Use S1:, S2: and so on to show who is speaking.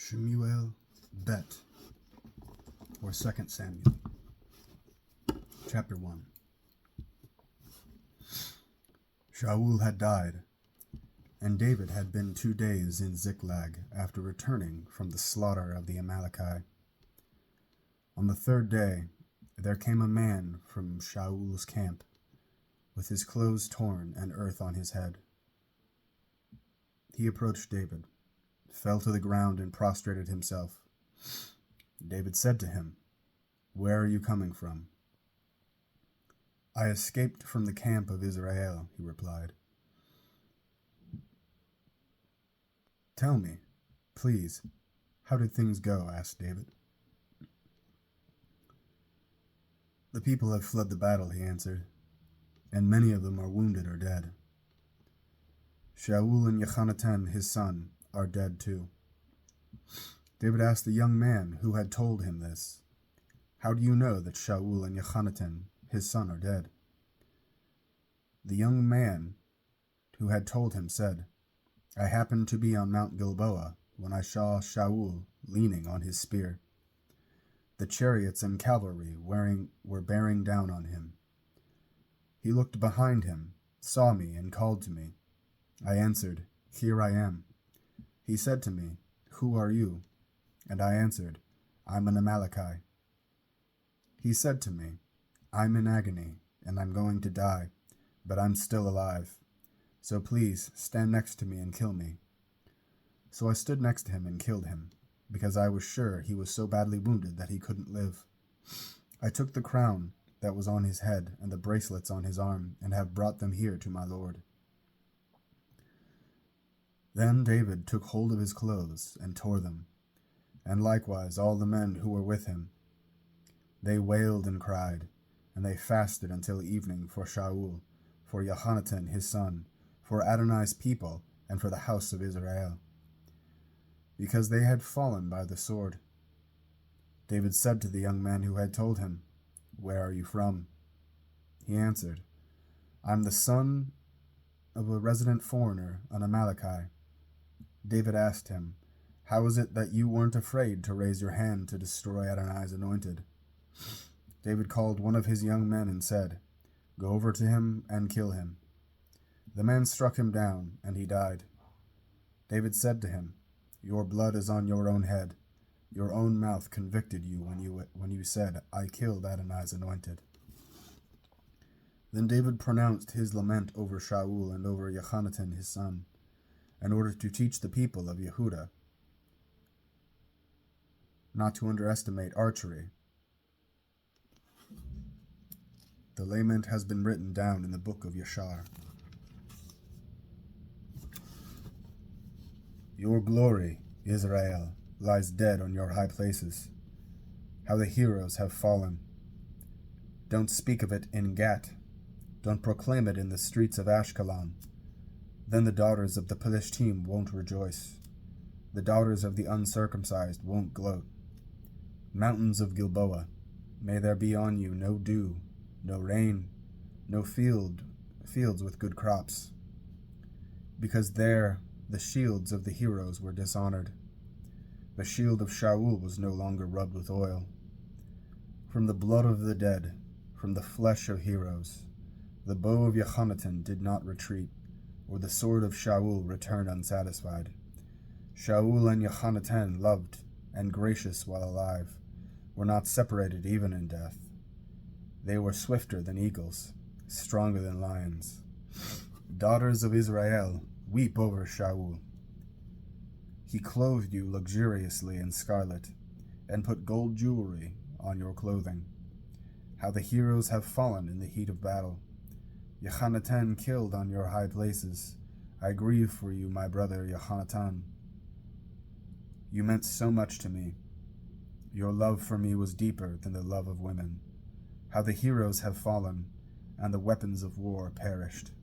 S1: Shemuel Bet, or 2 Samuel, Chapter 1. Sha'ul had died, and David had been 2 days in Ziklag after returning from the slaughter of the Amaleki. On the 3rd day there came a man from Sha'ul's camp, with his clothes torn and earth on his head. He approached David, fell to the ground and prostrated himself. David said to him, "Where are you coming from?" "I escaped from the camp of Israel," he replied. "Tell me, please, how did things go?" asked David. "The people have fled the battle," he answered, "and many of them are wounded or dead. Sha'ul and Y'honatan, his son, are dead too." David asked the young man who had told him this, "How do you know that Sha'ul and Y'honatan, his son, are dead?" The young man who had told him said, "I happened to be on Mount Gilboa when I saw Sha'ul leaning on his spear. The chariots and cavalry were bearing down on him. He looked behind him, saw me, and called to me. I answered, 'Here I am.' He said to me, 'Who are you?' And I answered, 'I'm an Amaleki.' He said to me, 'I'm in agony, and I'm going to die, but I'm still alive. So please stand next to me and kill me.' So I stood next to him and killed him, because I was sure he was so badly wounded that he couldn't live. I took the crown that was on his head and the bracelets on his arm, and have brought them here to my lord." Then David took hold of his clothes and tore them, and likewise all the men who were with him. They wailed and cried, and they fasted until evening for Sha'ul, for Y'honatan his son, for Adonai's people, and for the house of Israel, because they had fallen by the sword. David said to the young man who had told him, "Where are you from?" He answered, "I'm the son of a resident foreigner, an Amaleki." David asked him, "How is it that you weren't afraid to raise your hand to destroy Adonai's anointed?" David called one of his young men and said, "Go over to him and kill him." The man struck him down, and he died. David said to him, "Your blood is on your own head. Your own mouth convicted you when you said, 'I killed Adonai's anointed.'" Then David pronounced his lament over Sha'ul and over Y'honatan his son, in order to teach the people of Yehudah not to underestimate archery. The lament has been written down in the book of Yashar. Your glory, Israel, lies dead on your high places. How the heroes have fallen. Don't speak of it in Gat. Don't proclaim it in the streets of Ashkelon. Then the daughters of the Pelishtim won't rejoice. The daughters of the uncircumcised won't gloat. Mountains of Gilboa, may there be on you no dew, no rain, no fields with good crops. Because there the shields of the heroes were dishonored. The shield of Sha'ul was no longer rubbed with oil. From the blood of the dead, from the flesh of heroes, the bow of Y'honatan did not retreat, or the sword of Sha'ul returned unsatisfied. Sha'ul and Y'honatan, loved and gracious while alive, were not separated even in death. They were swifter than eagles, stronger than lions. Daughters of Israel, weep over Sha'ul. He clothed you luxuriously in scarlet, and put gold jewelry on your clothing. How the heroes have fallen in the heat of battle. Y'honatan killed on your high places. I grieve for you, my brother Y'honatan. You meant so much to me. Your love for me was deeper than the love of women. How the heroes have fallen, and the weapons of war perished.